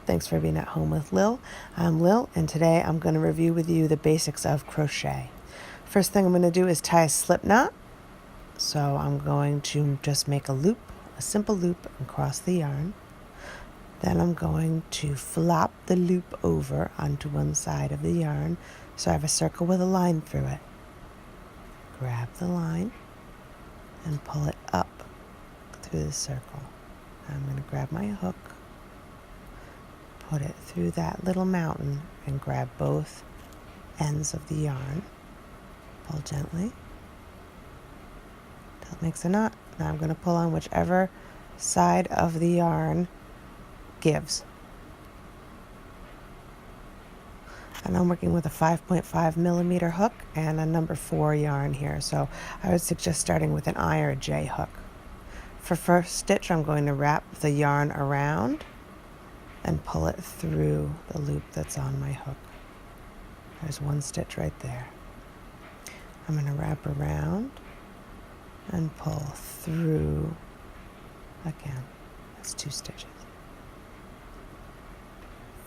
Thanks for being at home with Lil. I'm Lil, and today I'm going to review with you the basics of crochet. First thing I'm going to do is tie a slip knot. So I'm going to just make a loop, a simple loop, and cross the yarn. Then I'm going to flop the loop over onto one side of the yarn so I have a circle with a line through it. Grab the line and pull it up through the circle. I'm going to grab my hook, put it through that little mountain, and grab both ends of the yarn. Pull gently until it makes a knot. Now I'm going to pull on whichever side of the yarn gives. And I'm working with a 5.5 millimeter hook and a number 4 yarn here, so I would suggest starting with an I or a J hook. For first stitch, I'm going to wrap the yarn around and pull it through the loop that's on my hook. There's one stitch right there. I'm going to wrap around and pull through again. That's 2 stitches.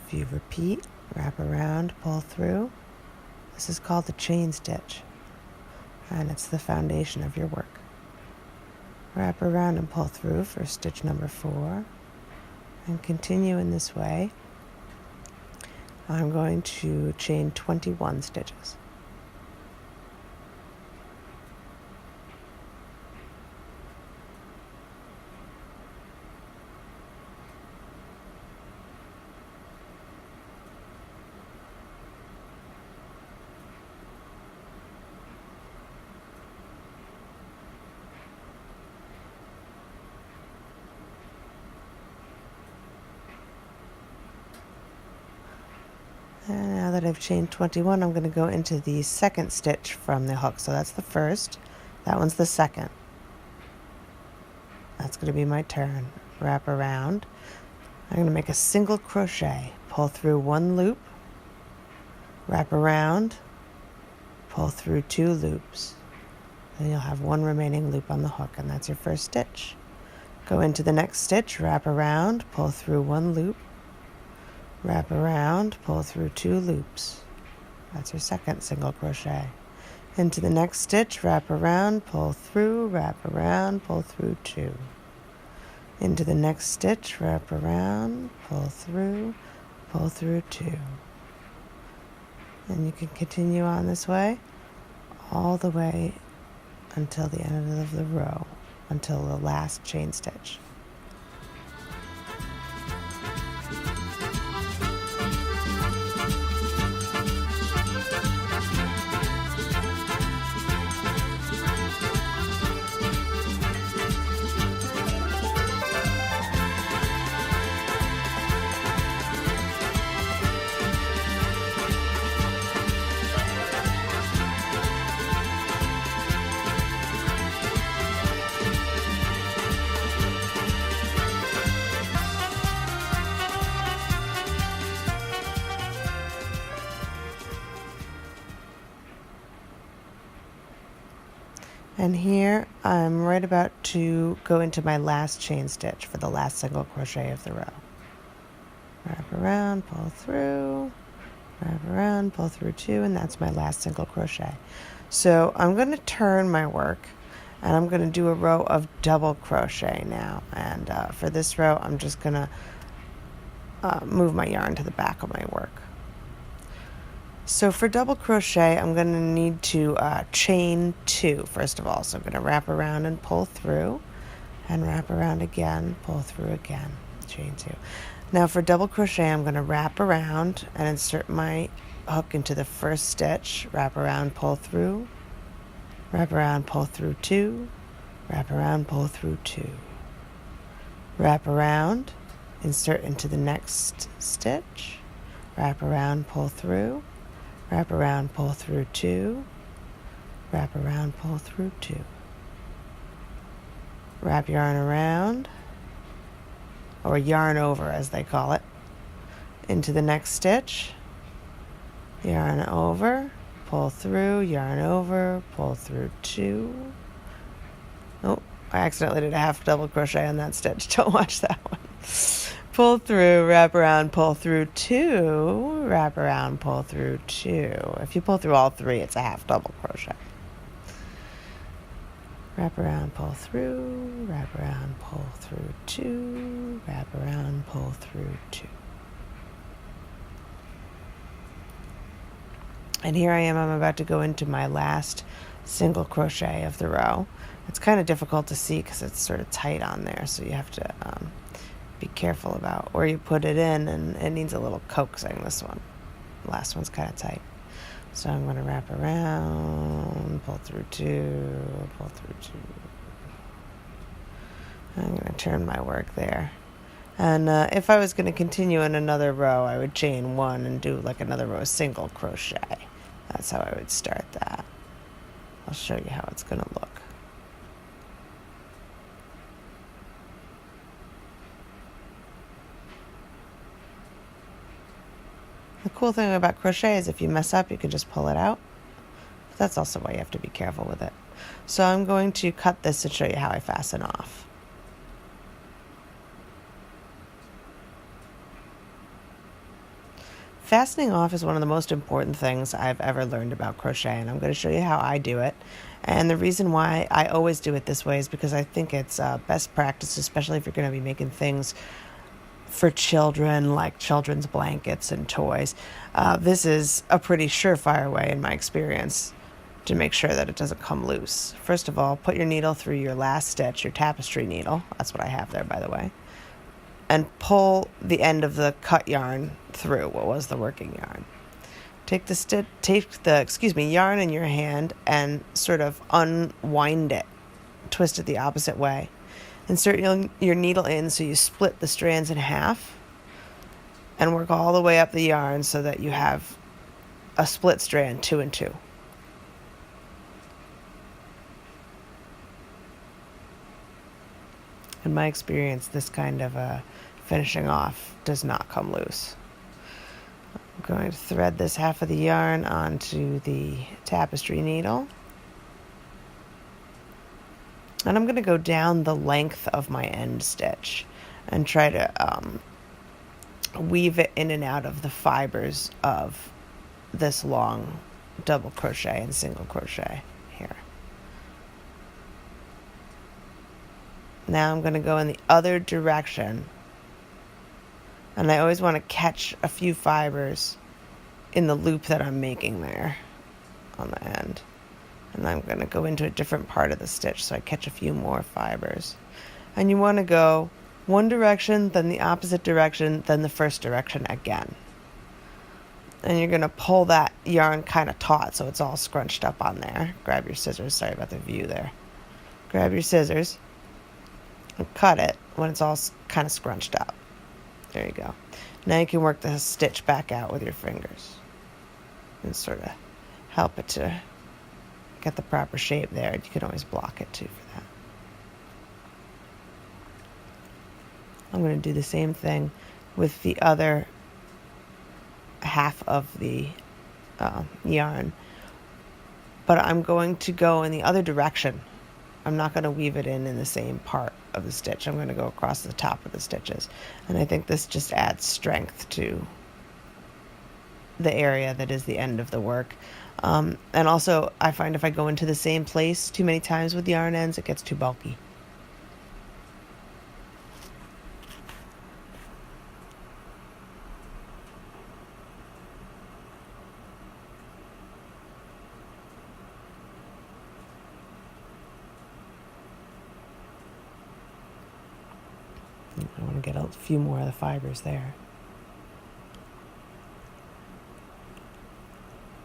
If you repeat, wrap around, pull through. This is called the chain stitch, and it's the foundation of your work. Wrap around and pull through for stitch number 4. And continue in this way. I'm going to chain 21 stitches. And now that I've chained 21, I'm going to go into the second stitch from the hook. So that's the first. That one's the second. That's going to be my turn. Wrap around. I'm going to make a single crochet. Pull through 1 loop. Wrap around. Pull through 2 loops. Then you'll have 1 remaining loop on the hook, and that's your first stitch. Go into the next stitch. Wrap around. Pull through 1 loop. Wrap around, pull through 2 loops. That's your second single crochet. Into the next stitch, wrap around, pull through, wrap around, pull through 2. Into the next stitch, wrap around, pull through 2. And you can continue on this way all the way until the end of the row, until the last chain stitch. And here I'm right about to go into my last chain stitch for the last single crochet of the row. Wrap around, pull through, wrap around, pull through 2, and that's my last single crochet. So I'm going to turn my work, and I'm going to do a row of double crochet now. And for this row, I'm just going to move my yarn to the back of my work. So for double crochet, I'm going to need to chain 2 first of all. So I'm going to wrap around and pull through, and wrap around again, pull through again, chain 2. Now for double crochet, I'm going to wrap around and insert my hook into the first stitch, wrap around, pull through, wrap around, pull through 2, wrap around, pull through 2, wrap around, insert into the next stitch, wrap around, pull through, wrap around, pull through 2, wrap around, pull through 2, wrap yarn around, or yarn over as they call it, into the next stitch, yarn over, pull through, yarn over, pull through 2. Oh, I accidentally did a half double crochet on that stitch. Don't watch that one. Pull through, wrap around, pull through 2, wrap around, pull through 2. If you pull through all 3, it's a half double crochet. Wrap around, pull through, wrap around, pull through 2, wrap around, pull through 2. And here I am, I'm about to go into my last single crochet of the row. It's kind of difficult to see because it's sort of tight on there, so you have to be careful about where you put it in, and it needs a little coaxing, this one. The last one's kind of tight. So I'm going to wrap around, pull through 2, pull through 2. I'm going to turn my work there. And if I was going to continue in another row, I would chain 1 and do like another row of single crochet. That's how I would start that. I'll show you how it's going to look. The cool thing about crochet is if you mess up, you can just pull it out. But that's also why you have to be careful with it. So I'm going to cut this to show you how I fasten off. Fastening off is one of the most important things I've ever learned about crochet, and I'm going to show you how I do it. And the reason why I always do it this way is because I think it's best practice, especially if you're going to be making things for children, like children's blankets and toys. This is a pretty surefire way, in my experience, to make sure that it doesn't come loose. First of all, put your needle through your last stitch, your tapestry needle. That's what I have there, by the way. And pull the end of the cut yarn through what was the working yarn. Take the yarn in your hand and sort of unwind it, twist it the opposite way. Insert your needle in so you split the strands in half and work all the way up the yarn so that you have a split strand 2 and 2. In my experience, this kind of finishing off does not come loose. I'm going to thread this half of the yarn onto the tapestry needle. And I'm going to go down the length of my end stitch and try to weave it in and out of the fibers of this long double crochet and single crochet here. Now I'm going to go in the other direction, and I always want to catch a few fibers in the loop that I'm making there on the end. And I'm going to go into a different part of the stitch so I catch a few more fibers. And you want to go one direction, then the opposite direction, then the first direction again. And you're going to pull that yarn kind of taut so it's all scrunched up on there. Grab your scissors. Sorry about the view there. Grab your scissors and cut it when it's all kind of scrunched up. There you go. Now you can work the stitch back out with your fingers and sort of help it to get the proper shape there. You can always block it too for that. I'm going to do the same thing with the other half of the yarn, but I'm going to go in the other direction. I'm not going to weave it in the same part of the stitch. I'm going to go across the top of the stitches, and I think this just adds strength to the area that is the end of the work. And also, I find if I go into the same place too many times with yarn ends, it gets too bulky. I want to get a few more of the fibers there.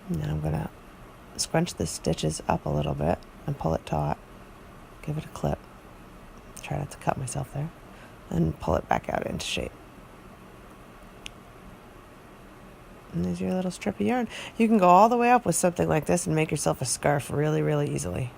And then I'm going to scrunch the stitches up a little bit and pull it taut. give it a clip. Try not to cut myself there. And pull it back out into shape. And there's your little strip of yarn. You can go all the way up with something like this and make yourself a scarf really, really easily.